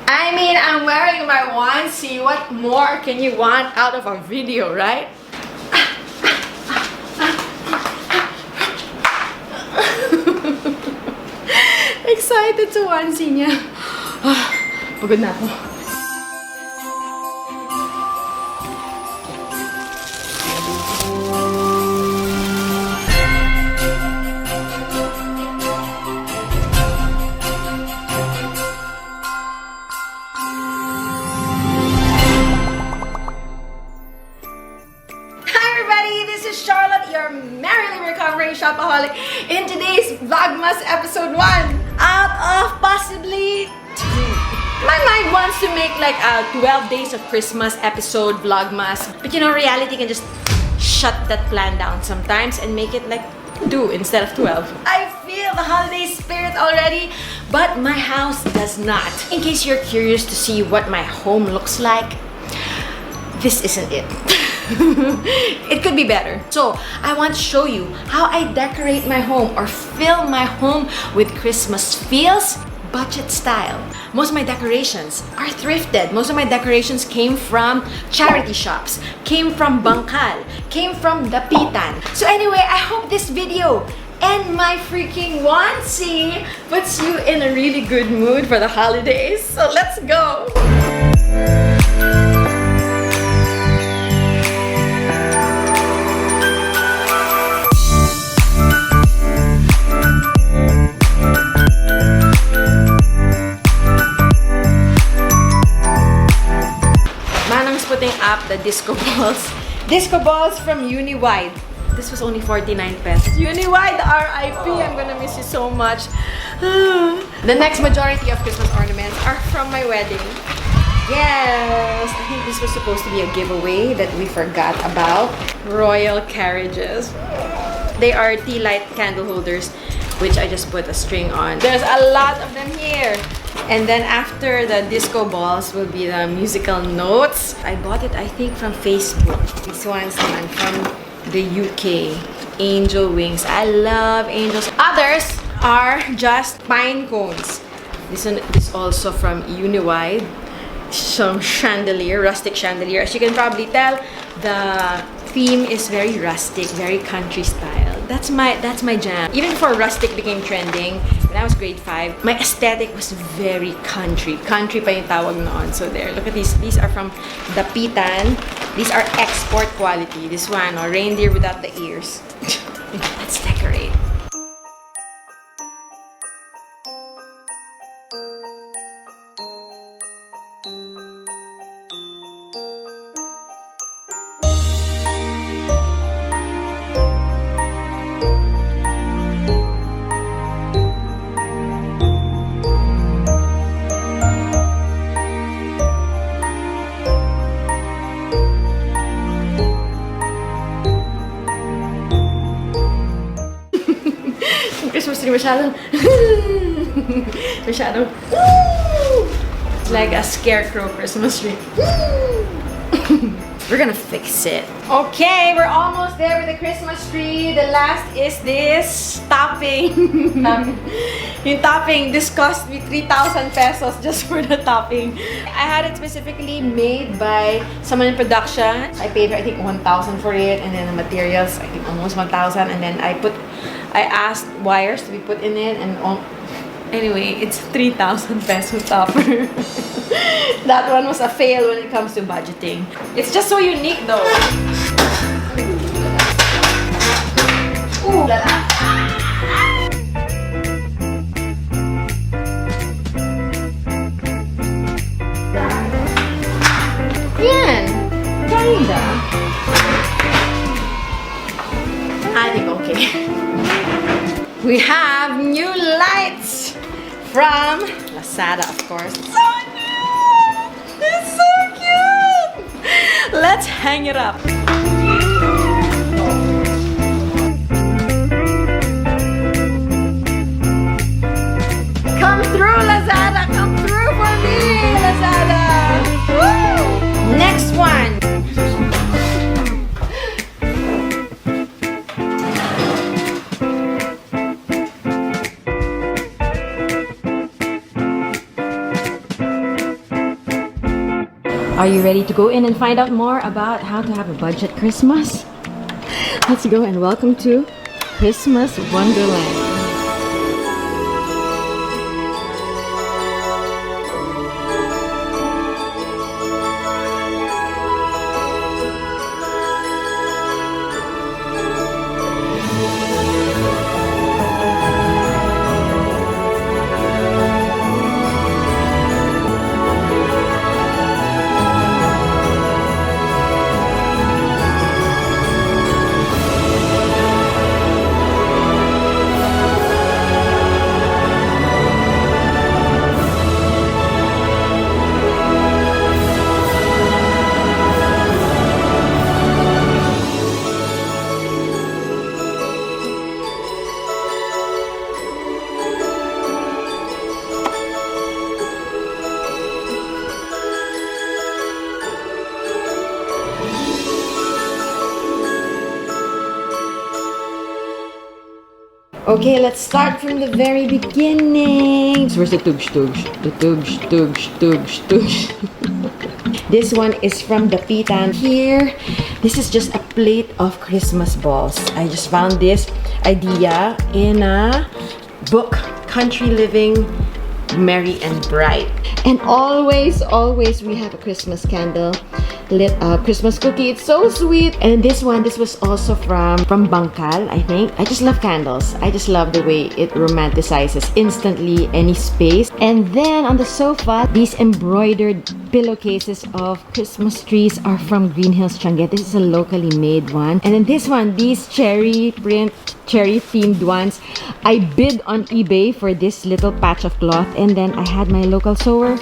I mean, I'm wearing my onesie. What more can you want out of a video, right? Excited sa onesie niya. Pagod na ako. Shopaholic. In today's Vlogmas episode 1, out of possibly 2. My mind wants to make like a 12 days of Christmas episode Vlogmas, but you know, reality can just shut that plan down sometimes and make it like 2 instead of 12. I feel the holiday spirit already, but my house does not. In case you're curious to see what my home looks like, this isn't it. It could be better. So, I want to show you how I decorate my home or fill my home with Christmas feels, budget style. Most of my decorations are thrifted. Most of my decorations came from charity shops, came from BANGKAL, came from DAPITAN. So anyway, I hope this video and my freaking onesie puts you in a really good mood for the holidays. So let's go! Putting up the disco balls. Disco balls from UNIWIDE. This was only 49 pesos. UNIWIDE RIP! I'm gonna miss you so much. The next majority of Christmas ornaments are from my wedding. Yes! I think this was supposed to be a giveaway that we forgot about. Royal carriages. They are tea light candle holders, which I just put a string on. There's a lot of them here. And then after the disco balls will be the musical notes. I bought it, I think, from Facebook. This one's naman from the UK. Angel wings. I love angels. Others are just pine cones. This one is also from UNIWIDE. Some chandelier, rustic chandelier. As you can probably tell, the theme is very rustic, very country style. That's my jam. Even before rustic became trending, when I was grade 5, my aesthetic was very country. Country pa yung tawag noon. So there, look at these. These are from DAPITAN. These are export quality. This one, or reindeer without the ears. Let's decorate. Christmas tree masyadong it's like a scarecrow Christmas tree. We're gonna fix it. Okay, we're almost there with the Christmas tree. The last is this topping. Yung topping, this cost me 3,000 pesos just for the topping. I had it specifically made by someone in production. I paid her, I think, 1,000 for it, and then the materials, I think almost 1,000, and then I asked wires to be put in it, and anyway, it's 3,000 peso topper. That one was a fail when it comes to budgeting. It's just so unique though. Ooh, lala. Yan. Ganda. I think okay. We have new lights from LAZADA, of course. So cute! It's so cute! Let's hang it up. Come through, LAZADA! Come through for me, LAZADA! Woo! Next one. Are you ready to go in and find out more about how to have a budget Christmas? Let's go and welcome to Christmas Wonderland. Okay, let's start from the very beginning. Where's the tugsh tugsh? The tugsh tugsh tugsh tugsh. This one is from DAPITAN. Here, this is just a plate of Christmas balls. I just found this idea in a book, Country Living, Merry and Bright. And always we have a Christmas candle. Lit up Christmas cookie. It's so sweet. And this was also from BANGKAL, I think. I just love candles. I just love the way it romanticizes instantly any space. And then on the sofa, these embroidered pillowcases of Christmas trees are from Green Hills, Changi. This is a locally made one. And then this one, these cherry print, cherry themed ones, I bid on eBay for this little patch of cloth, and then I had my local sewer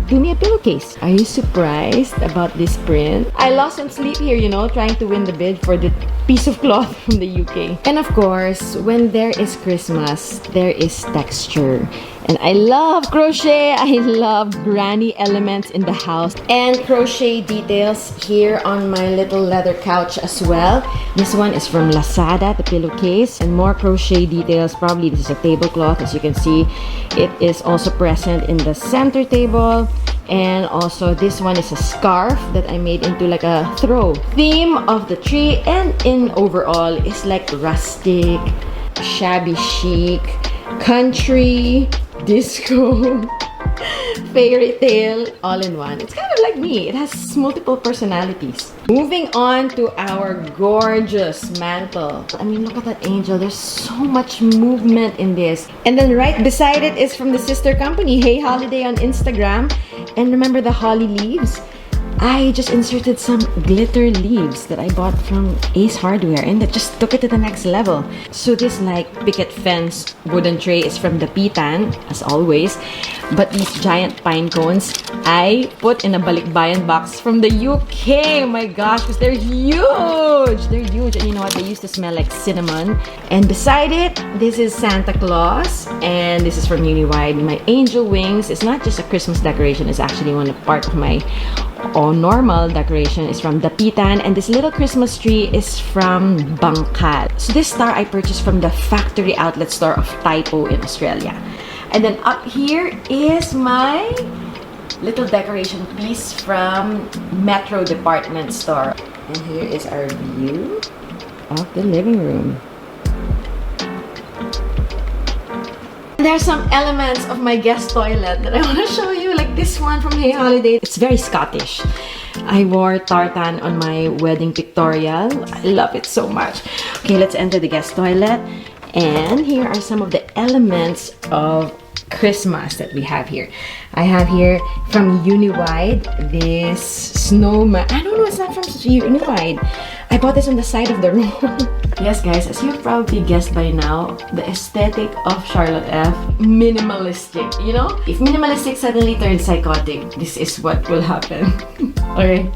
give me a pillowcase. Are you surprised about this print? I lost some sleep here, you know, trying to win the bid for the piece of cloth from the UK. And of course, when there is Christmas, there is texture. And I love crochet. I love granny elements in the house. And crochet details here on my little leather couch as well. This one is from LAZADA, the pillowcase. And more crochet details. Probably this is a tablecloth. As you can see, it is also present in the center table. And also this one is a scarf that I made into like a throw. Theme of the tree and in overall is like rustic, shabby chic, country, disco, fairy tale, all in one. It's kind of like me. It has multiple personalities. Moving on to our gorgeous mantle. I mean, look at that angel. There's so much movement in this. And then right beside it is from the sister company, Hey Holiday on Instagram. And remember the holly leaves? I just inserted some glitter leaves that I bought from Ace Hardware, and that just took it to the next level. So this like picket fence wooden tray is from DAPITAN, as always. But these giant pine cones, I put in a balikbayan box from the UK. Oh my gosh, because they're huge! They're huge, and you know what? They used to smell like cinnamon. And beside it, this is Santa Claus, and this is from UNIWIDE. My angel wings is not just a Christmas decoration, it's actually one part of my normal decoration is from DAPITAN, and this little Christmas tree is from BANGKAL. So this star I purchased from the factory outlet store of Typo in Australia. And then up here is my little decoration piece from Metro department store. And here is our view of the living room. There are some elements of my guest toilet that I want to show you, like this one from Hey Holiday. It's very Scottish. I wore tartan on my wedding pictorial. I love it so much. Okay, let's enter the guest toilet. And here are some of the elements of Christmas that we have here. I have here from UNIWIDE this snowman. I don't know, it's not from UNIWIDE. I bought this on the side of the room. Yes, guys, as you've probably guessed by now, the aesthetic of Charlotte F, minimalistic. You know, if minimalistic suddenly turns psychotic, this is what will happen. Okay,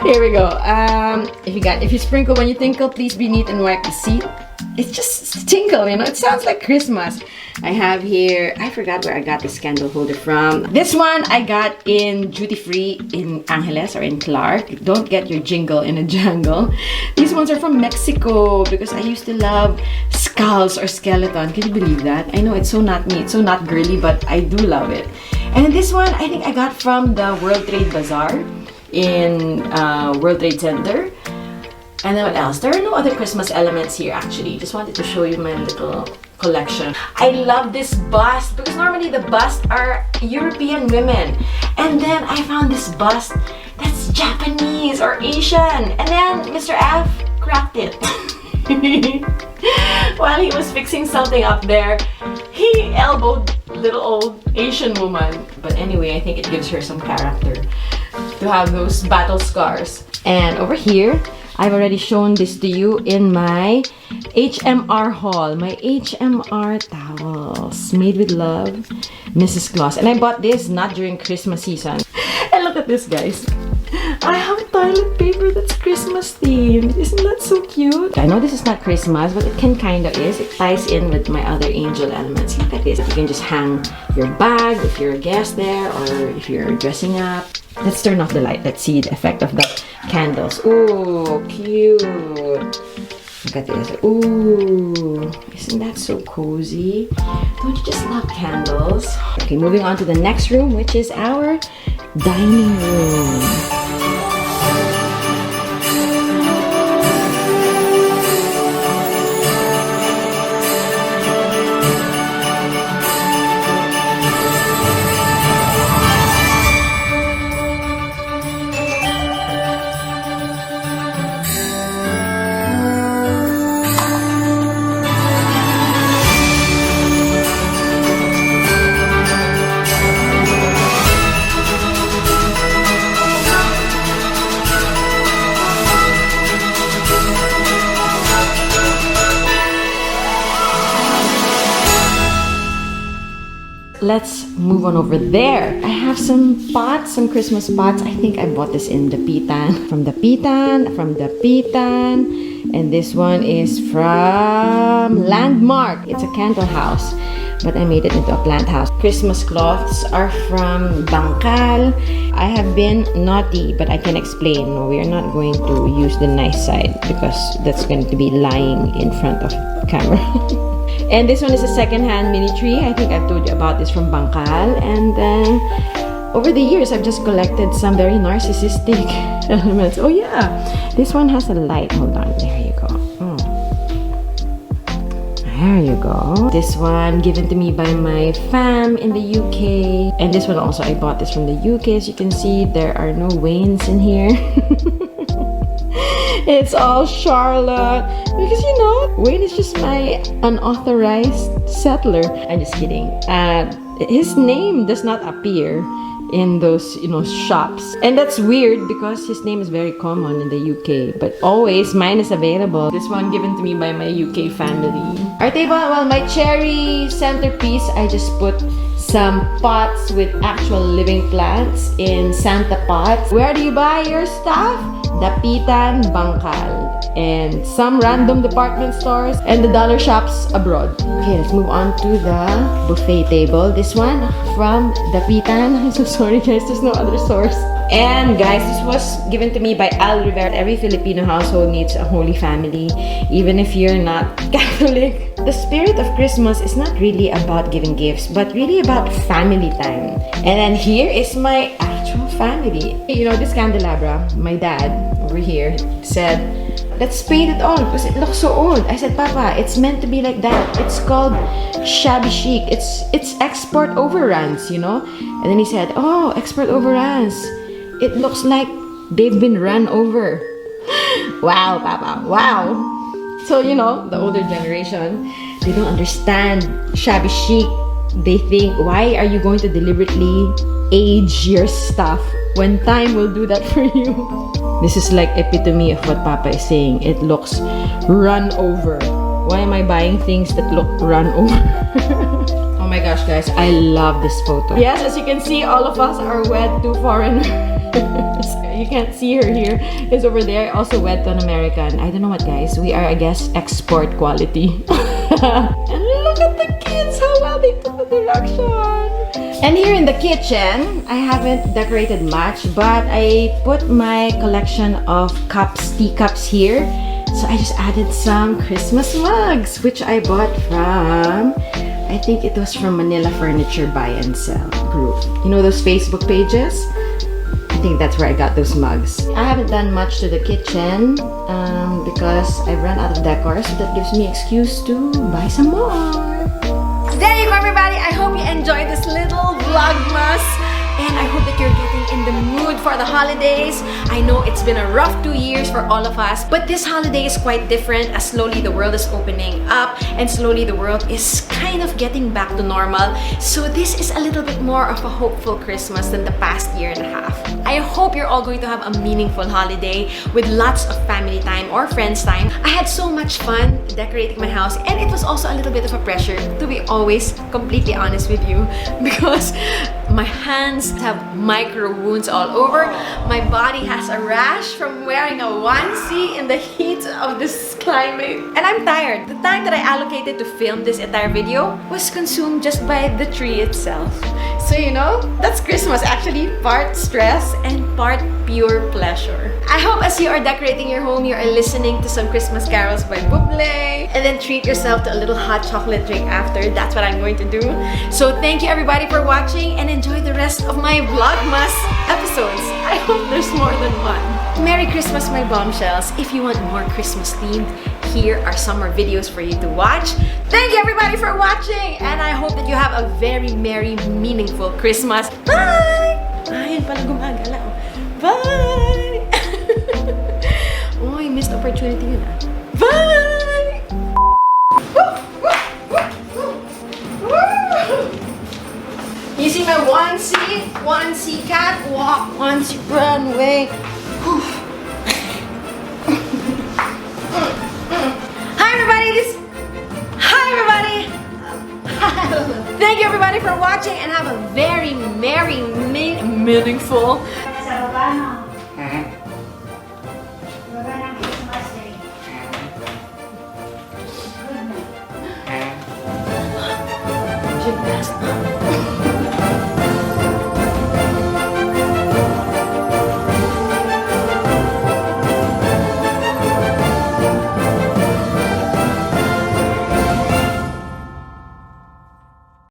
here we go. If you sprinkle when you tinkle, please be neat and wipe the seat. It's just tinkle, you know, it sounds like Christmas. I have here, I forgot where I got this candle holder from. This one I got in duty free in Angeles or in Clark. Don't get your jingle in a jangle. These ones are from Mexico because I used to love skulls or skeleton. Can you believe that? I know it's so not me, it's so not girly, but I do love it. And this one, I think I got from the World Trade Bazaar in World Trade Center. And then what else? There are no other Christmas elements here actually. Just wanted to show you my little collection. I love this bust because normally the busts are European women. And then I found this bust that's Japanese or Asian. And then Mr. F cracked it. While he was fixing something up there, he elbowed little old Asian woman. But anyway, I think it gives her some character to have those battle scars. And over here, I've already shown this to you in my HMR haul. My HMR towels made with love, Mrs. Claus. And I bought this not during Christmas season. And look at this, guys. I have toilet paper that's Christmas themed. Isn't that so cute? I know this is not Christmas, but it can kind of is. It ties in with my other angel elements. Look at this. You can just hang your bag if you're a guest there or if you're dressing up. Let's turn off the light. Let's see the effect of the candles. Ooh, cute. Look at this. Ooh, isn't that so cozy? Don't you just love candles? Okay, moving on to the next room, which is our dining room. Let's move on over there. I have some pots, some Christmas pots. I think I bought this in DAPITAN. From DAPITAN, and this one is from Landmark. It's a candle house, but I made it into a plant house. Christmas cloths are from BANGKAL. I have been naughty, but I can explain. No, we are not going to use the nice side because that's going to be lying in front of camera. And this one is a second-hand mini tree. I think I've told you about this from BANGKAL. And then over the years, I've just collected some very narcissistic elements. Oh yeah, this one has a light. Hold on, there you go. There you go. This one given to me by my fam in the UK. And this one also, I bought this from the UK. As you can see, there are no Waynes in here. It's all Charlotte. Because, you know, Wayne is just my unauthorized settler. I'm just kidding. His name does not appear in those, you know, shops. And that's weird because his name is very common in the UK. But always, mine is available. This one given to me by my UK family. Our table, well, my cherry centerpiece, I just put some pots with actual living plants in Santa pots. Where do you buy your stuff? DAPITAN, BANGKAL, and some random department stores and the dollar shops abroad. Okay, let's move on to the buffet table. This one from DAPITAN. I'm so sorry guys, there's no other source. And guys, this was given to me by Al Rivera. Every Filipino household needs a holy family, even if you're not Catholic. The spirit of Christmas is not really about giving gifts, but really about family time. And then here is my actual family. You know, this candelabra, my dad over here said, let's paint it all because it looks so old. I said, Papa, it's meant to be like that. It's called shabby chic. It's export overruns, you know? And then he said, oh, export overruns. It looks like they've been run over. Wow, Papa, wow. So, you know, the older generation, they don't understand shabby chic. They think, why are you going to deliberately age your stuff when time will do that for you? This is like epitome of what Papa is saying. It looks run over. Why am I buying things that look run over? Oh my gosh, guys, I love this photo. Yes, as you can see, all of us are wed to foreigners. You can't see her here. It's over there. Also wed to an American. I don't know what, guys. We are, I guess, export quality. And look at the kids, how well they took the direction. And here in the kitchen, I haven't decorated much, but I put my collection of cups, teacups here. So I just added some Christmas mugs, which I bought from I think it was from Manila Furniture Buy and Sell group. You know those Facebook pages? I think that's where I got those mugs. I haven't done much to the kitchen because I've run out of decor, so that gives me excuse to buy some more. There you go, everybody. I hope you enjoyed this little Vlogmas. And I hope that you're getting in the mood for the holidays. I know it's been a rough 2 years for all of us, but this holiday is quite different as slowly the world is opening up and slowly the world is kind of getting back to normal. So this is a little bit more of a hopeful Christmas than the past year and a half. I hope you're all going to have a meaningful holiday with lots of family time or friends time. I had so much fun decorating my house, and it was also a little bit of a pressure, to be always completely honest with you, because my hands have micro wounds all over. My body has a rash from wearing a onesie in the heat of this climate. And I'm tired. The time that I allocated to film this entire video was consumed just by the tree itself. So you know, that's Christmas actually, part stress and part pure pleasure. I hope as you are decorating your home, you are listening to some Christmas carols by Buble, and then treat yourself to a little hot chocolate drink after. That's what I'm going to do. So thank you everybody for watching, and enjoy the rest of my Vlogmas episodes. I hope there's more than one. Merry Christmas, my bombshells. If you want more Christmas themed, here are some more videos for you to watch. Thank you everybody for watching, and I hope that you have a very merry, meaningful Christmas. Bye! Ayun pala gumagala. Bye! Oh, I missed opportunity yun ah. Bye! You see my onesie cat walk, onesie run away. Hi everybody! Thank you everybody for watching, and have a very merry, meaningful. Gymnast.